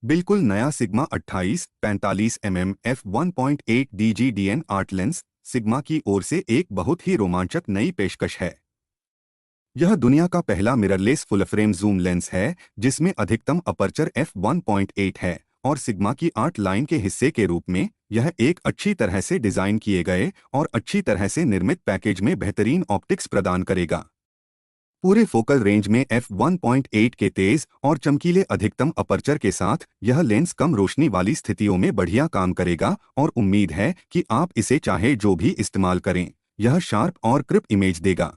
बिल्कुल नया sigma 28-45 f1.8 DGDN art lens sigma की ओर से एक बहुत ही रोमांचक नई पेशकश है। यह दुनिया का पहला mirrorless full frame zoom lens है जिसमें अधिकतम अपर्चर f1.8 है और सिग्मा की आर्ट लाइन के हिस्से के रूप में यह एक अच्छी तरह से डिजाइन किए गए और अच्छी तरह से निर्मित पैकेज में बेहतरीन ऑप्टिक्स प्रदान करेगा। पूरे फोकल रेंज में f1.8 के तेज और चमकीले अधिकतम अपर्चर के साथ यह लेंस कम रोशनी वाली स्थितियों में बढ़िया काम करेगा और उम्मीद है कि आप इसे चाहे जो भी इस्तेमाल करें, यह शार्प और क्रिस्प इमेज देगा।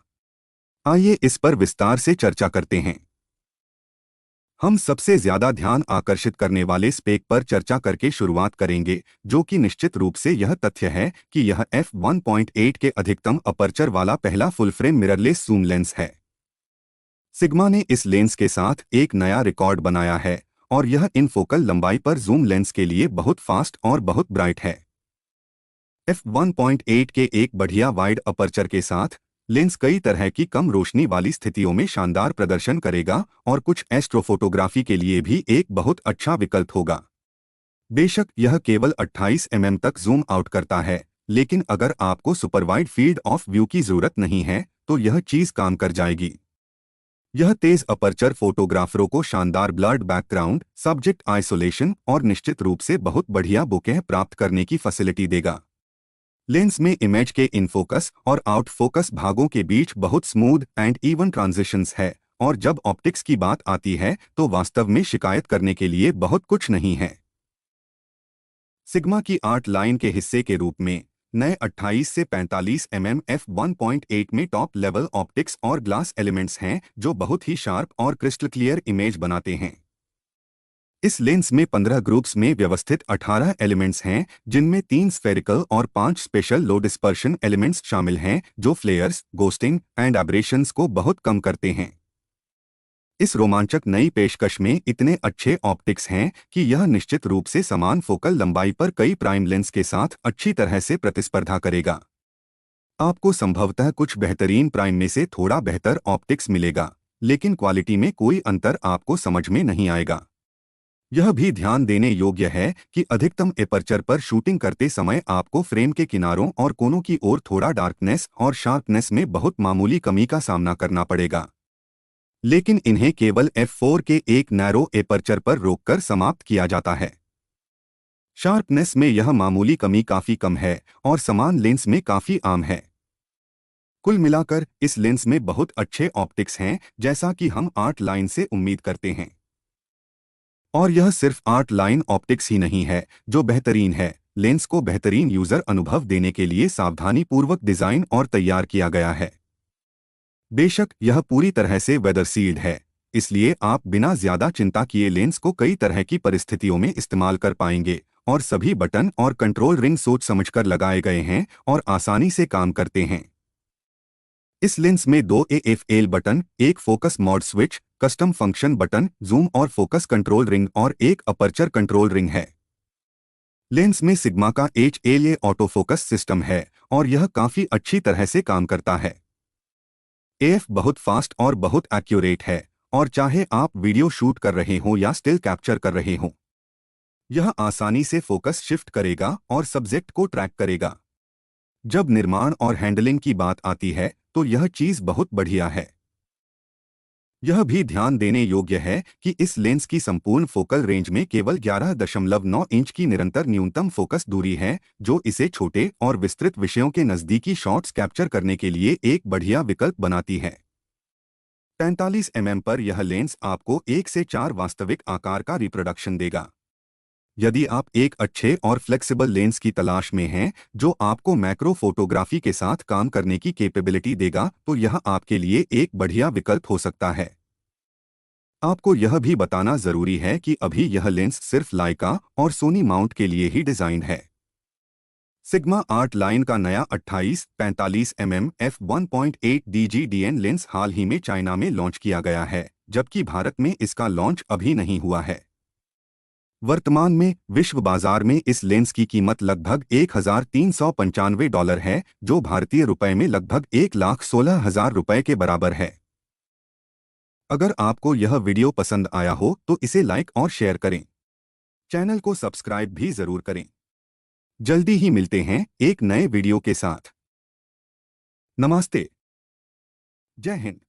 आइए इस पर विस्तार से चर्चा करते हैं। हम सबसे ज्यादा ध्यान आकर्षित करने वाले स्पेक पर चर्चा करके शुरुआत करेंगे, जो कि निश्चित रूप से यह तथ्य है कि यह f1.8 के अधिकतम अपर्चर वाला पहला full frame mirrorless zoom lens है। सिग्मा ने इस लेंस के साथ एक नया रिकॉर्ड बनाया है और यह इन फोकल लंबाई पर जूम लेंस के लिए बहुत फास्ट और बहुत ब्राइट है। f1.8 के एक बढ़िया वाइड अपर्चर के साथ लेंस कई तरह की कम रोशनी वाली स्थितियों में शानदार प्रदर्शन करेगा और कुछ एस्ट्रोफोटोग्राफी के लिए भी एक बहुत अच्छा विकल्प होगा। बेशक यह केवल 28 तक जूम आउट करता है, लेकिन अगर आपको सुपरवाइड फील्ड ऑफ व्यू की जरूरत नहीं है तो यह चीज काम कर जाएगी। यह तेज अपर्चर फोटोग्राफरों को शानदार ब्लर्ड बैकग्राउंड, सब्जेक्ट आइसोलेशन और निश्चित रूप से बहुत बढ़िया बुकें प्राप्त करने की फैसिलिटी देगा। लेंस में इमेज के इन फोकस और आउट फोकस भागों के बीच बहुत स्मूथ एंड इवन ट्रांजिशंस है और जब ऑप्टिक्स की बात आती है तो वास्तव में शिकायत करने के लिए बहुत कुछ नहीं है। सिग्मा की आर्ट लाइन के हिस्से के रूप में नए 28 से 45 f1.8 में टॉप लेवल ऑप्टिक्स और ग्लास एलिमेंट्स हैं जो बहुत ही शार्प और क्रिस्टल क्लियर इमेज बनाते हैं। इस लेंस में 15 ग्रुप्स में व्यवस्थित 18 एलिमेंट्स हैं जिनमें 3 स्फेरिकल और 5 स्पेशल लो डिस्पर्शन एलिमेंट्स शामिल हैं जो फ्लेयर्स, गोस्टिंग एंड एब्रेशंस को बहुत कम करते हैं। इस रोमांचक नई पेशकश में इतने अच्छे ऑप्टिक्स हैं कि यह निश्चित रूप से समान फोकल लंबाई पर कई प्राइम लेंस के साथ अच्छी तरह से प्रतिस्पर्धा करेगा। आपको संभवतः कुछ बेहतरीन प्राइम में से थोड़ा बेहतर ऑप्टिक्स मिलेगा, लेकिन क्वालिटी में कोई अंतर आपको समझ में नहीं आएगा। यह भी ध्यान देने योग्य है कि अधिकतम एपर्चर पर शूटिंग करते समय आपको फ्रेम के किनारों और कोनों की ओर थोड़ा डार्कनेस और शार्पनेस में बहुत मामूली कमी का सामना करना पड़ेगा, लेकिन इन्हें केवल f4 के एक नैरो एपर्चर पर रोककर समाप्त किया जाता है। शार्पनेस में यह मामूली कमी काफी कम है और समान लेंस में काफी आम है। कुल मिलाकर इस लेंस में बहुत अच्छे ऑप्टिक्स हैं, जैसा कि हम आर्ट लाइन से उम्मीद करते हैं। और यह सिर्फ आर्ट लाइन ऑप्टिक्स ही नहीं है जो बेहतरीन है, लेंस को बेहतरीन यूजर अनुभव देने के लिए सावधानीपूर्वक डिजाइन और तैयार किया गया है। बेशक यह पूरी तरह से वेदर सील्ड है, इसलिए आप बिना ज्यादा चिंता किए लेंस को कई तरह की परिस्थितियों में इस्तेमाल कर पाएंगे और सभी बटन और कंट्रोल रिंग सोच समझकर लगाए गए हैं और आसानी से काम करते हैं। इस लेंस में 2 AFL बटन, एक focus mode switch, custom function button, zoom और फोकस कंट्रोल रिंग और एक अपर्चर कंट्रोल रिंग है। लेंस में सिग्मा का HLA ऑटो फोकस सिस्टम है और यह काफी अच्छी तरह से काम करता है। AF बहुत फास्ट और बहुत एक्यूरेट है और चाहे आप वीडियो शूट कर रहे हो या स्टिल कैप्चर कर रहे हो, यह आसानी से फोकस शिफ्ट करेगा और सब्जेक्ट को ट्रैक करेगा। जब निर्माण और हैंडलिंग की बात आती है तो यह चीज बहुत बढ़िया है। यह भी ध्यान देने योग्य है कि इस लेंस की संपूर्ण फोकल रेंज में केवल 11.9 इंच की निरंतर न्यूनतम फोकस दूरी है, जो इसे छोटे और विस्तृत विषयों के नजदीकी शॉट्स कैप्चर करने के लिए एक बढ़िया विकल्प बनाती है। 45 पर यह लेंस आपको 1 से 4 वास्तविक आकार का रिप्रोडक्शन देगा। यदि आप एक अच्छे और फ्लेक्सिबल लेंस की तलाश में हैं जो आपको मैक्रो फोटोग्राफी के साथ काम करने की कैपेबिलिटी देगा, तो यह आपके लिए एक बढ़िया विकल्प हो सकता है। आपको यह भी बताना जरूरी है कि अभी यह लेंस सिर्फ लाइका और सोनी माउंट के लिए ही डिजाइन है। सिग्मा आर्ट लाइन का नया 28-45 f1.8 DGDN लेंस हाल ही में चाइना में लॉन्च किया गया है, जबकि भारत में इसका लॉन्च अभी नहीं हुआ है। वर्तमान में विश्व बाजार में इस लेंस की कीमत लगभग $1,395 है, जो भारतीय रुपए में लगभग 1,16,000 रुपए के बराबर है। अगर आपको यह वीडियो पसंद आया हो तो इसे लाइक और शेयर करें। चैनल को सब्सक्राइब भी जरूर करें। जल्दी ही मिलते हैं एक नए वीडियो के साथ। नमस्ते। जय हिंद।